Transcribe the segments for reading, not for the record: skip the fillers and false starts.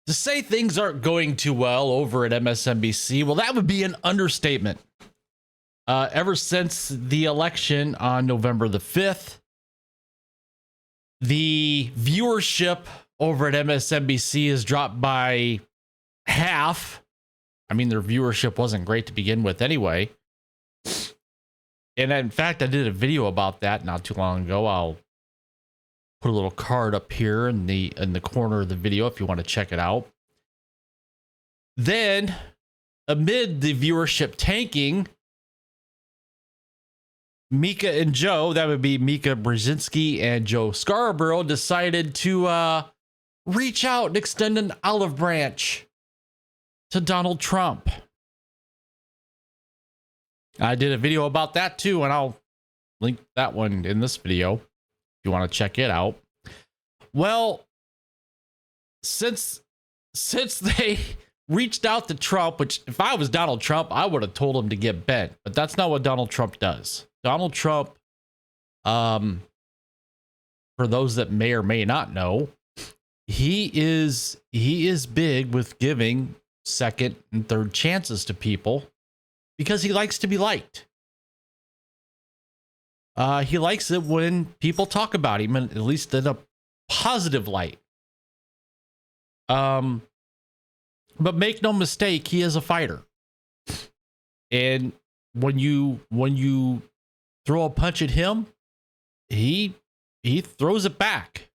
To say things aren't going too well over at MSNBC, well, that would be an understatement. Ever since the election on November the 5th, the viewership over at MSNBC has dropped by half. I mean, their viewership wasn't great to begin with anyway. And in fact, I did a video about that not too long ago. I'll put a little card up here in the corner of the video if you want to check it out. Then, amid the viewership tanking, Mika and Joe, that would be Mika Brzezinski and Joe Scarborough, decided to reach out and extend an olive branch to Donald Trump. I did a video about that too, and I'll link that one in this video if you want to check it out. Well, since they reached out to Trump, which if I was Donald Trump, I would have told him to get bent, but that's not what Donald Trump does. Donald Trump, for those that may or may not know, he is big with giving second and third chances to people because he likes to be liked. He likes it when people talk about him, and at least in a positive light. But make no mistake, he is a fighter. And when you throw a punch at him, he throws it back.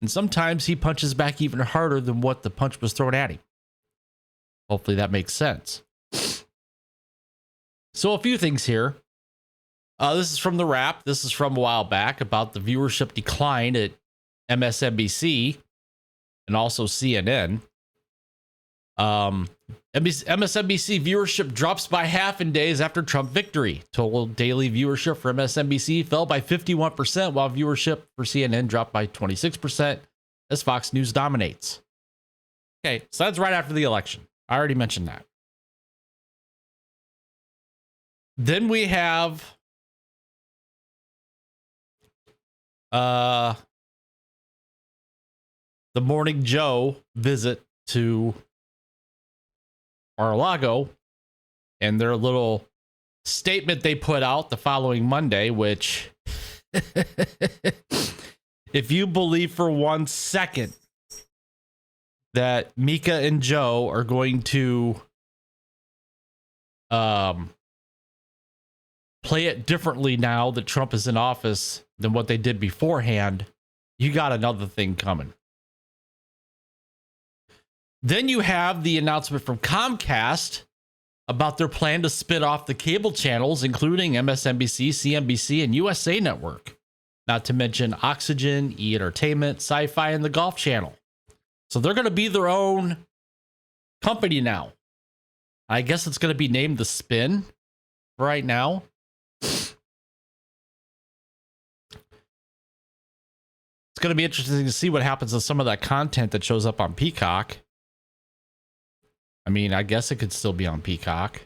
And sometimes he punches back even harder than what the punch was thrown at him. Hopefully that makes sense. So a few things here. This is from The Wrap. This is from a while back about the viewership decline at MSNBC and also CNN. MSNBC viewership drops by half in days after Trump victory. Total daily viewership for MSNBC fell by 51%, while viewership for CNN dropped by 26% as Fox News dominates. Okay, so that's right after the election. I already mentioned that. Then we have the Morning Joe visit to Mar-a-Lago and their little statement they put out the following Monday, which if you believe for 1 second that Mika and Joe are going to play it differently now that Trump is in office than what they did beforehand, you got another thing coming. Then you have the announcement from Comcast about their plan to spin off the cable channels, including MSNBC, CNBC, and USA Network. Not to mention Oxygen, E! Entertainment, Sci-Fi, and the Golf Channel. So they're going to be their own company now. I guess it's going to be named The Spin right now. It's going to be interesting to see what happens to some of that content that shows up on Peacock. I mean, I guess it could still be on Peacock.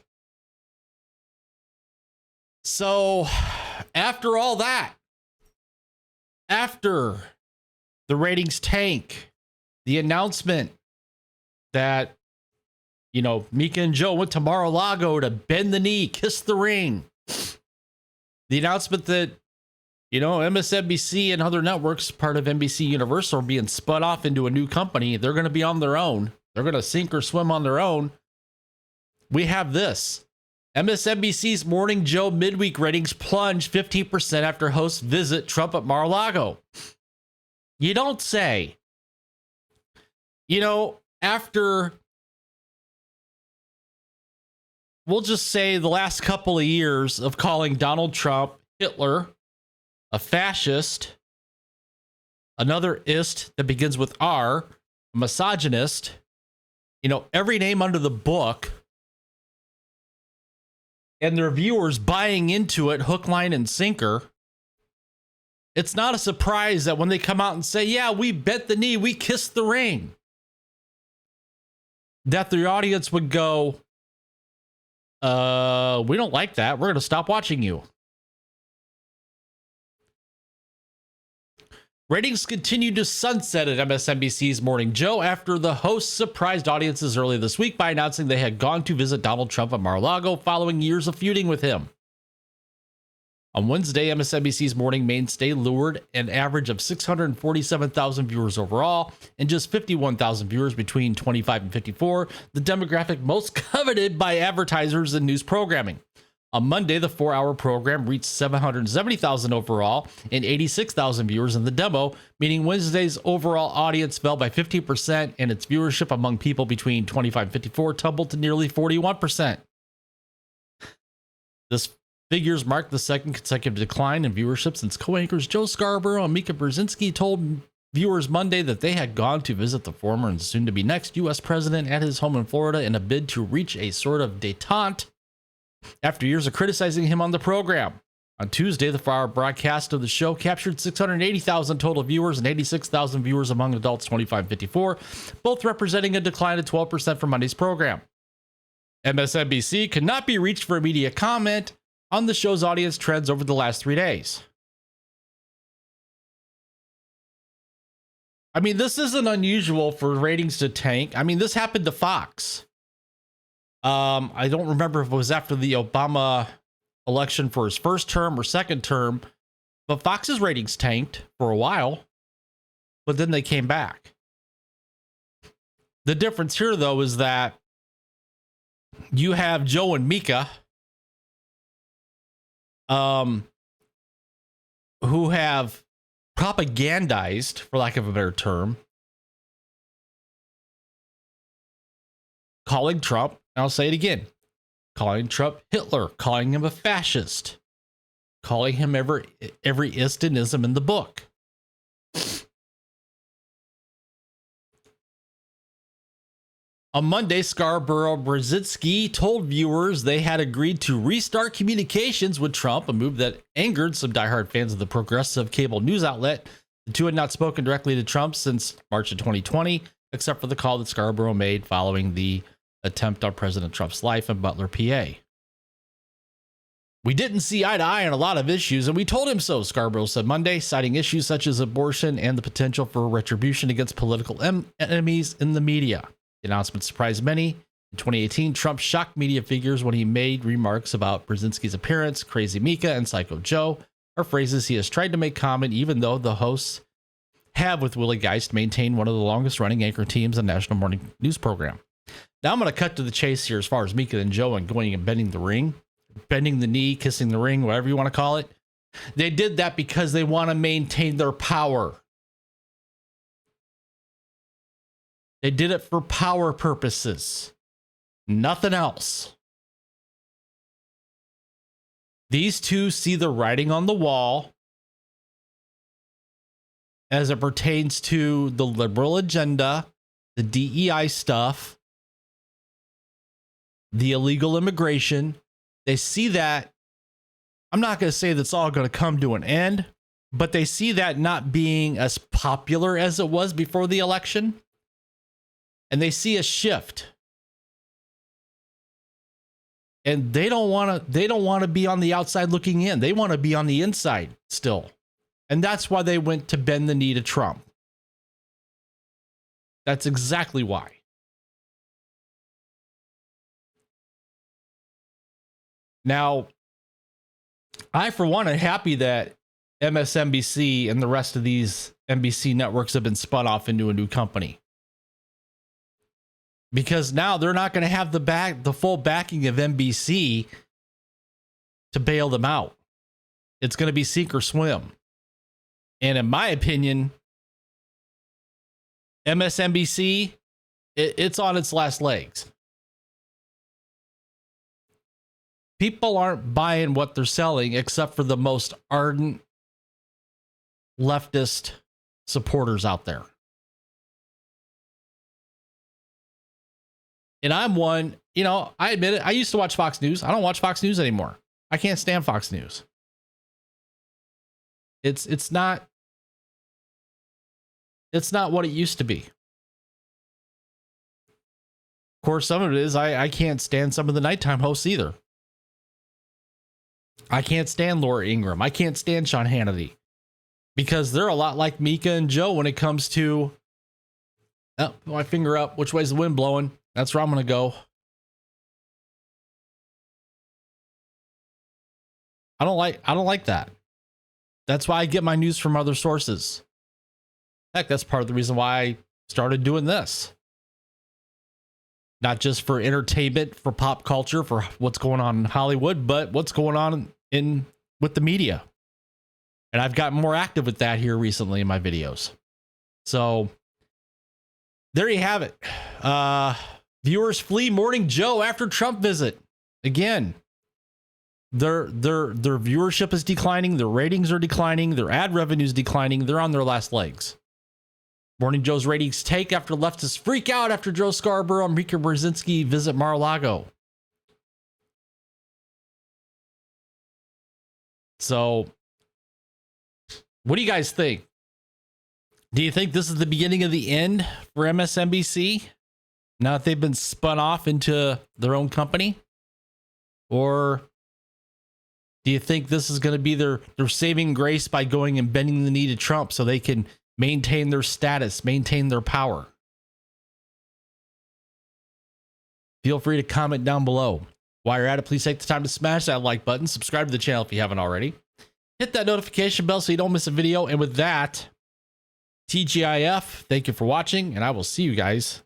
So, after all that, after the ratings tank, the announcement that, you know, Mika and Joe went to Mar-a-Lago to bend the knee, kiss the ring. The announcement that, you know, MSNBC and other networks, part of NBC Universal, are being spun off into a new company. They're going to be on their own. They're going to sink or swim on their own. We have this. MSNBC's Morning Joe midweek ratings plunged 15% after hosts visit Trump at Mar-a-Lago. You don't say. You know, after, we'll just say the last couple of years of calling Donald Trump Hitler, a fascist, another ist that begins with R, a misogynist, you know, every name under the book, and their viewers buying into it hook, line, and sinker, it's not a surprise that when they come out and say, yeah, we bent the knee, we kissed the ring, that the audience would go, we don't like that. We're going to stop watching you. Ratings continue to sunset at MSNBC's Morning Joe after the host surprised audiences earlier this week by announcing they had gone to visit Donald Trump at Mar-a-Lago following years of feuding with him. On Wednesday, MSNBC's morning mainstay lured an average of 647,000 viewers overall and just 51,000 viewers between 25 and 54, the demographic most coveted by advertisers and news programming. On Monday, the 4-hour program reached 770,000 overall and 86,000 viewers in the demo, meaning Wednesday's overall audience fell by 15% and its viewership among people between 25 and 54 tumbled to nearly 41%. This figures marked the second consecutive decline in viewership since co-anchors Joe Scarborough and Mika Brzezinski told viewers Monday that they had gone to visit the former and soon-to-be next U.S. president at his home in Florida in a bid to reach a sort of détente after years of criticizing him on the program. On Tuesday, the 4-hour broadcast of the show captured 680,000 total viewers and 86,000 viewers among adults 25 and 54, both representing a decline of 12% from Monday's program. MSNBC could not be reached for immediate comment on the show's audience trends over the last 3 days. I mean, this isn't unusual for ratings to tank. I mean, this happened to Fox. I don't remember if it was after the Obama election for his first term or second term, but Fox's ratings tanked for a while, but then they came back. The difference here, though, is that you have Joe and Mika, who have propagandized, for lack of a better term, calling Trump, and I'll say it again, calling Trump Hitler, calling him a fascist, calling him every istanism in the book. On Monday, Scarborough Brzezinski told viewers they had agreed to restart communications with Trump, a move that angered some diehard fans of the progressive cable news outlet. The two had not spoken directly to Trump since March of 2020, except for the call that Scarborough made following the attempt on President Trump's life in Butler, PA. We didn't see eye to eye on a lot of issues, and we told him so, Scarborough said Monday, citing issues such as abortion and the potential for retribution against political enemies in the media. The announcement surprised many. In 2018, Trump shocked media figures when he made remarks about Brzezinski's appearance, Crazy Mika, and Psycho Joe, are phrases he has tried to make common, even though the hosts have, with Willie Geist, maintained one of the longest-running anchor teams on national morning news program. Now I'm going to cut to the chase here as far as Mika and Joe and going and bending the ring, bending the knee, kissing the ring, whatever you want to call it. They did that because they want to maintain their power. They did it for power purposes. Nothing else. These two see the writing on the wall as it pertains to the liberal agenda, the DEI stuff, the illegal immigration. They see that. I'm not going to say that's all going to come to an end, but they see that not being as popular as it was before the election. And they see a shift. And they don't want to be on the outside looking in. They want to be on the inside still. And that's why they went to bend the knee to Trump. That's exactly why. Now, I, for one, am happy that MSNBC and the rest of these NBC networks have been spun off into a new company. Because now they're not going to have the full backing of NBC to bail them out. It's going to be sink or swim. And in my opinion, MSNBC, it's on its last legs. People aren't buying what they're selling except for the most ardent leftist supporters out there. And I'm one, I admit it. I used to watch Fox News. I don't watch Fox News anymore. I can't stand Fox News. It's not what it used to be. Of course, some of it is I can't stand some of the nighttime hosts either. I can't stand Laura Ingraham. I can't stand Sean Hannity. because they're a lot like Mika and Joe when it comes to, oh, my finger up, which way's the wind blowing? That's where I'm going to go. I don't like that. That's why I get my news from other sources. Heck, that's part of the reason why I started doing this. Not just for entertainment, for pop culture, for what's going on in Hollywood, but what's going on with the media. And I've gotten more active with that here recently in my videos. So there you have it. Viewers flee Morning Joe after Trump visit. Again, their viewership is declining, their ratings are declining, their ad revenue is declining. They're on their last legs. Morning Joe's ratings take after leftists freak out after Joe Scarborough and Mika Brzezinski visit Mar-a-Lago. So, what do you guys think? Do you think this is the beginning of the end for MSNBC? Now that they've been spun off into their own company? Or do you think this is going to be their saving grace by going and bending the knee to Trump so they can maintain their status, maintain their power? Feel free to comment down below. While you're at it, please take the time to smash that like button, subscribe to the channel if you haven't already. Hit that notification bell so you don't miss a video. And with that, TGIF, thank you for watching, and I will see you guys